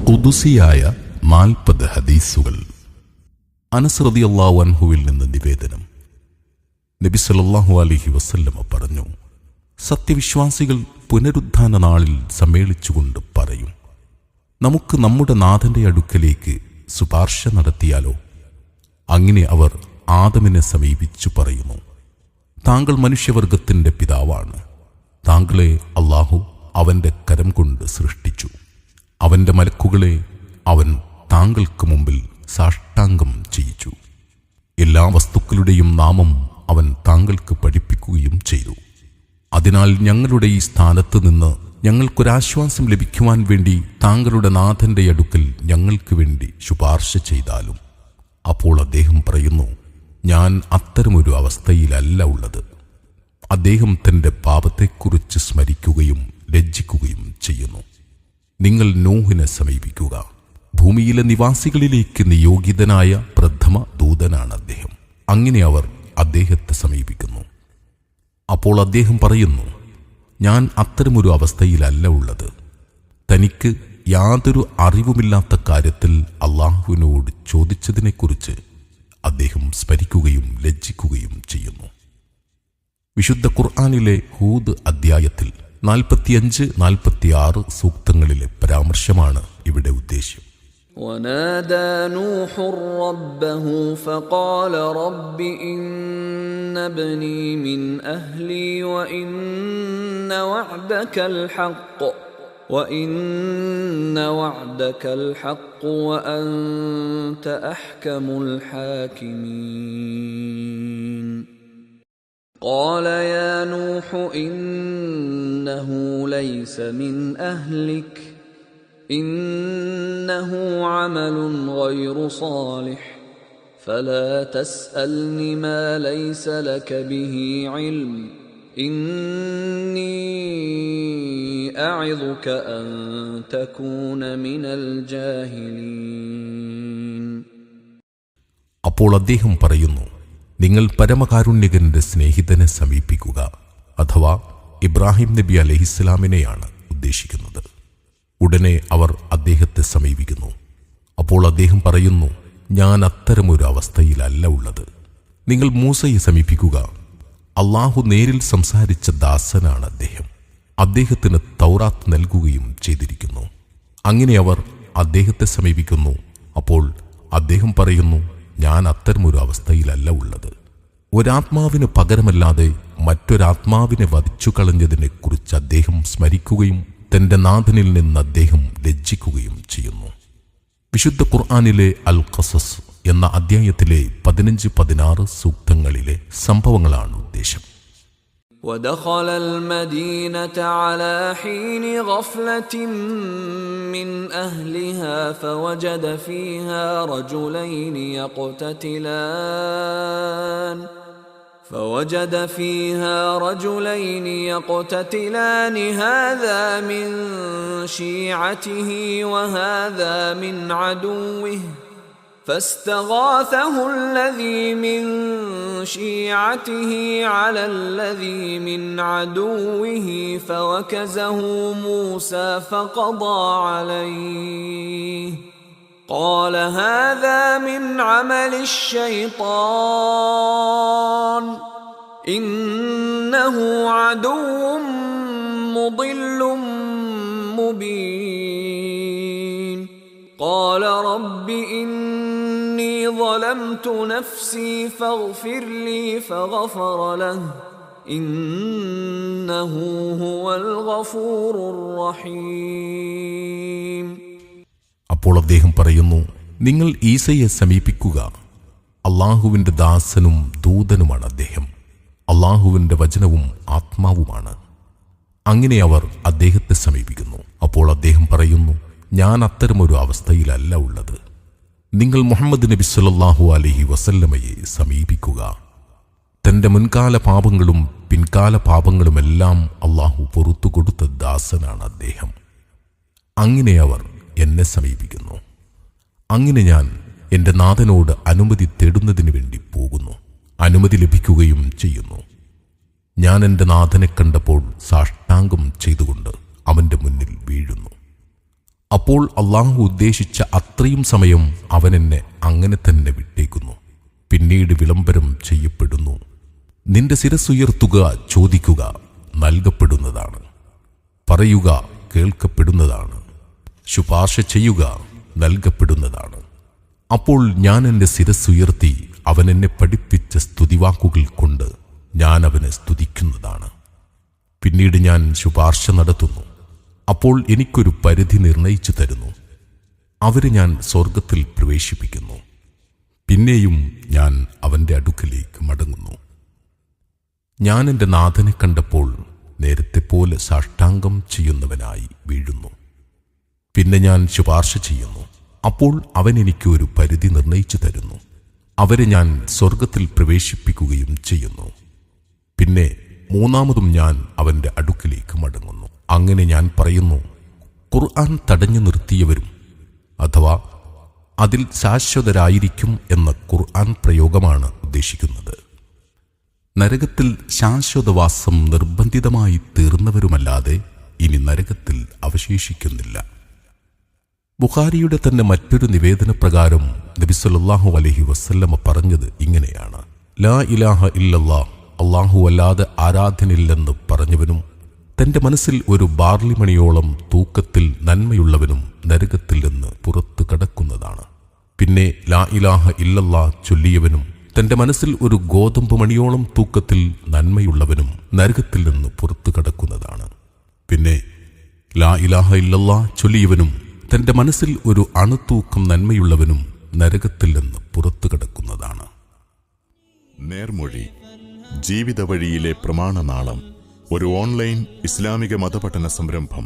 ഖുദ്സിയായ 40 ഹദീസുകൾ. അനസ് റളിയല്ലാഹു അൻഹുവിൽ നിന്ന് നിവേദനം. നബി സല്ലല്ലാഹു അലൈഹി വസല്ലം പറഞ്ഞു, സത്യവിശ്വാസികൾ പുനരുദ്ധാന നാളിൽ സമ്മേളിച്ചുകൊണ്ട് പറയും, നമുക്ക് നമ്മുടെ നാഥന്റെ അടുക്കലേക്ക് ശുപാർശ നടത്തിയാലോ? അങ്ങനെ അവർ ആദമിനെ സമീപിച്ചു പറയുന്നു, താങ്കൾ മനുഷ്യവർഗത്തിന്റെ പിതാവാണ്. താങ്കളെ അല്ലാഹു അവന്റെ കരം കൊണ്ട് സൃഷ്ടിച്ചു. അവന്റെ മലക്കുകളെ അവൻ താങ്കൾക്ക് മുമ്പിൽ സാഷ്ടാംഗം ചെയ്യിച്ചു. എല്ലാ വസ്തുക്കളുടെയും നാമം അവൻ താങ്കൾക്ക് പഠിപ്പിക്കുകയും ചെയ്തു. അതിനാൽ ഞങ്ങളുടെ ഈ സ്ഥാനത്ത് നിന്ന് ഞങ്ങൾക്കൊരാശ്വാസം ലഭിക്കുവാൻ വേണ്ടി താങ്കളുടെ നാഥന്റെ അടുക്കൽ ഞങ്ങൾക്ക് വേണ്ടി ശുപാർശ ചെയ്താലും. അപ്പോൾ അദ്ദേഹം പറയുന്നു, ഞാൻ അത്തരമൊരു അവസ്ഥയിലല്ല ഉള്ളത്. അദ്ദേഹം തന്റെ പാപത്തെക്കുറിച്ച് സ്മരിക്കുകയും ലജ്ജിക്കുകയും ചെയ്യുന്നു. നിങ്ങൾ നൂഹിനെ സമീപിക്കുക. ഭൂമിയിലെ നിവാസികളിലേക്ക് നിയോഗിതനായ പ്രഥമ ദൂതനാണ് അദ്ദേഹം. അങ്ങനെ അവർ അദ്ദേഹത്തെ സമീപിക്കുന്നു. അപ്പോൾ അദ്ദേഹം പറയുന്നു, ഞാൻ അത്തരമൊരു അവസ്ഥയിലല്ല ഉള്ളത്. തനിക്ക് യാതൊരു അറിവുമില്ലാത്ത കാര്യത്തിൽ അള്ളാഹുവിനോട് ചോദിച്ചതിനെക്കുറിച്ച് അദ്ദേഹം സ്മരിക്കുകയും ലജ്ജിക്കുകയും ചെയ്യുന്നു. വിശുദ്ധ ഖുർആനിലെ ഹൂദ് അദ്ധ്യായത്തിൽ 45-46 സൂക്തങ്ങളിലെ പരാമർശമാണ് ഇവിടെ ഉദ്ദേശ്യം. ونادى نوح ربه فقال رب إن ابني من أهلي وإن وعدك الحق وأنت أحكم الحاكمين. قال يا نوح إنه ليس من أهلك إنه عمل غير صالح فلا تسألني ما ليس لك به علم إني أعظك أن تكون من الجاهلين. അപ്പോൾ അദ്ദേഹം പറയുന്നു, നിങ്ങൾ പരമകാരുണ്യകന്റെ സ്നേഹിതനെ സമീപിക്കുക. അഥവാ ഇബ്രാഹിം നബി അലൈഹിസ്സലാമിനെയാണ് ഉദ്ദേശിക്കുന്നത്. ഉടനെ അവർ അദ്ദേഹത്തെ സമീപിക്കുന്നു. അപ്പോൾ അദ്ദേഹം പറയുന്നു, ഞാൻ അത്തരമൊരു അവസ്ഥയിലല്ല ഉള്ളത്. നിങ്ങൾ മൂസയെ സമീപിക്കുക. അള്ളാഹു നേരിൽ സംസാരിച്ച ദാസനാണ് അദ്ദേഹം. അദ്ദേഹത്തിന് തൗറാത്ത് നൽകുകയും ചെയ്തിരിക്കുന്നു. അങ്ങനെ അവർ അദ്ദേഹത്തെ സമീപിക്കുന്നു. അപ്പോൾ അദ്ദേഹം പറയുന്നു, ഞാൻ അത്തരമൊരു അവസ്ഥയിലല്ല ഉള്ളത്. ഒരാത്മാവിന് പകരമല്ലാതെ മറ്റൊരാത്മാവിനെ വധിച്ചു കളഞ്ഞതിനെ കുറിച്ച് അദ്ദേഹം സ്മരിക്കുകയും തന്റെ നാഥനിൽ നിന്ന് അദ്ദേഹം ലജ്ജിക്കുകയും ചെയ്യുന്നു. വിശുദ്ധ ഖുർആനിലെ അൽ ഖസസ് എന്ന അധ്യായത്തിലെ 15-16 സൂക്തങ്ങളിലെ സംഭവങ്ങളാണ് ഉദ്ദേശം. ودخل المدينة على حين غفلة من أهلها فوجد فيها رجلين يقتتلان هذا من شيعته وهذا من عدوه فاستغاثه الذي من شيعته على الذي من عدوه فوكزه موسى فقضى عليه قال هذا من عمل الشيطان إنه عدو مضل مبين قال رب إني ظلمت نفسي فاغفر لي فغفر له إنه هو الغفور الرحيم. അപ്പോൾ അദ്ദേഹം പറയുന്നു, നിങ്ങൾ ഈസയെ സമീപിക്കുക. അള്ളാഹുവിന്റെ ദാസനും ദൂതനുമാണ് അദ്ദേഹം. അള്ളാഹുവിന്റെ വചനവും ആത്മാവുമാണ്. അങ്ങനെ അവർ അദ്ദേഹത്തെ സമീപിക്കുന്നു. അപ്പോൾ അദ്ദേഹം പറയുന്നു, ഞാൻ അത്തരമൊരു അവസ്ഥയിലല്ല ഉള്ളത്. നിങ്ങൾ മുഹമ്മദ് നബി സല്ലല്ലാഹു അലൈഹി വസല്ലമയെ സമീപിക്കുക. തന്റെ മുൻകാല പാപങ്ങളും പിൻകാല പാപങ്ങളുമെല്ലാം അള്ളാഹു പൊറുത്തു കൊടുത്ത ദാസനാണ് അദ്ദേഹം. അങ്ങനെ അവർ എന്നെ സമീപിക്കുന്നു. അങ്ങനെ ഞാൻ എൻ്റെ നാഥനോട് അനുമതി തേടുന്നതിന് വേണ്ടി പോകുന്നു. അനുമതി ലഭിക്കുകയും ചെയ്യുന്നു. ഞാൻ എൻ്റെ നാഥനെ കണ്ടപ്പോൾ സാഷ്ടാംഗം ചെയ്തുകൊണ്ട് അവൻ്റെ മുന്നിൽ വീഴുന്നു. അപ്പോൾ അള്ളാഹു ഉദ്ദേശിച്ച അത്രയും സമയം അവൻ എന്നെ അങ്ങനെ തന്നെ വിട്ടേക്കുന്നു. പിന്നീട് വിളംബരം ചെയ്യപ്പെടുന്നു. നിന്റെ ശിരസ്സുയർത്തുക, ചോദിക്കുക, നൽകപ്പെടുന്നതാണ്. പറയുക, കേൾക്കപ്പെടുന്നതാണ്. ശുപാർശ ചെയ്യുക, നൽകപ്പെടുന്നതാണ്. അപ്പോൾ ഞാൻ എൻ്റെ ശിരസ്സുയർത്തി അവൻ എന്നെ പഠിപ്പിച്ച സ്തുതിവാക്കുകൾ കൊണ്ട് ഞാൻ അവനെ സ്തുതിക്കുന്നതാണ്. പിന്നീട് ഞാൻ ശുപാർശ നടത്തുന്നു. അപ്പോൾ എനിക്കൊരു പരിധി നിർണയിച്ചു തരുന്നു. അവരെ ഞാൻ സ്വർഗത്തിൽ പ്രവേശിപ്പിക്കുന്നു. പിന്നെയും ഞാൻ അവൻ്റെ അടുക്കലേക്ക് മടങ്ങുന്നു. ഞാൻ എൻ്റെ നാഥനെ കണ്ടപ്പോൾ നേരത്തെ പോലെ സാഷ്ടാംഗം ചെയ്യുന്നവനായി വീഴുന്നു. പിന്നെ ഞാൻ ശുപാർശ ചെയ്യുന്നു. അപ്പോൾ അവൻ എനിക്ക് ഒരു പരിധി നിർണയിച്ചു തരുന്നു. അവരെ ഞാൻ സ്വർഗത്തിൽ പ്രവേശിപ്പിക്കുകയും ചെയ്യുന്നു. പിന്നെ മൂന്നാമതും ഞാൻ അവൻ്റെ അടുക്കിലേക്ക് മടങ്ങുന്നു. അങ്ങനെ ഞാൻ പറയുന്നു, ഖുർആൻ തടഞ്ഞു നിർത്തിയവരും അഥവാ അതിൽ ശാശ്വതരായിരിക്കും എന്ന ഖുർആൻ പ്രയോഗമാണ് ഉദ്ദേശിക്കുന്നത്. നരകത്തിൽ ശാശ്വതവാസം നിർബന്ധിതമായി തീർന്നവരുമല്ലാതെ ഇനി നരകത്തിൽ അവശേഷിക്കുന്നില്ല. ബുഖാരിയുടെ തന്നെ മറ്റൊരു നിവേദനപ്രകാരം നബി സല്ലല്ലാഹു അലൈഹി വസല്ലമ പറഞ്ഞത് ഇങ്ങനെയാണ്: ലാ ഇലാഹ ഇല്ലല്ലാഹ്, അല്ലാഹു അല്ലാതെ ആരാധനയില്ലെന്ന് പറഞ്ഞവനും തന്റെ മനസ്സിൽ ഒരു ബാർലിമണിയോളം തൂക്കത്തിൽ നന്മയുള്ളവനും നരകത്തിൽ നിന്ന് പുറത്തു കടക്കുന്നതാണ്. പിന്നെ ലാ ഇലാഹ ഇല്ലല്ലാഹ് ചൊല്ലിയവനും തന്റെ മനസ്സിൽ ഒരു ഗോതമ്പ് മണിയോളം തൂക്കത്തിൽ നന്മയുള്ളവനും നരകത്തിൽ നിന്ന് പുറത്തു കടക്കുന്നതാണ്. പിന്നെ ലാ ഇലാഹ ഇല്ലല്ലാഹ് ചൊല്ലിയവനും തന്റെ മനസ്സിൽ ഒരു അണുതൂക്കം നന്മയുള്ളവനും നരകത്തിൽ നിന്ന് പുറത്തു കടക്കുന്നതാണ്. നേർമൊഴി, ജീവിത വഴിയിലെ പ്രമാണനാളം, ഒരു ഓൺലൈൻ ഇസ്ലാമിക മതപഠന സംരംഭം.